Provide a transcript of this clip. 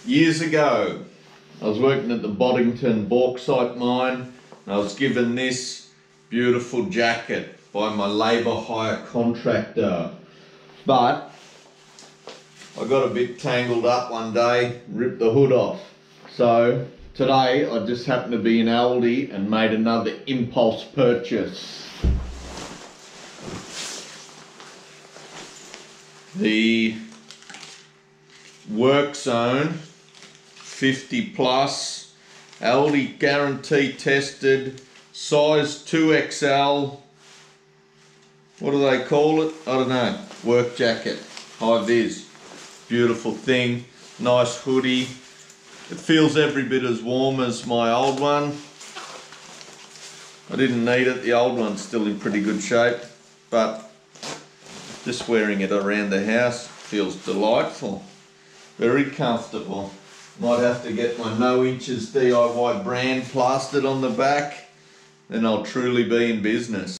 Years ago, I was working at the Boddington bauxite mine and I was given this beautiful jacket by my labour hire contractor. But I got a bit tangled up one day, ripped the hood off. So today I just happened to be in Aldi and made another impulse purchase. The Work Zone 50 plus, Aldi guarantee tested, size 2XL, what do they call it? I don't know, work jacket, high vis, beautiful thing, nice hoodie. It feels every bit as warm as my old one. I didn't need it, the old one's still in pretty good shape, but just wearing it around the house feels delightful, very comfortable. Might have to get my No Inches DIY brand plastered on the back, then I'll truly be in business.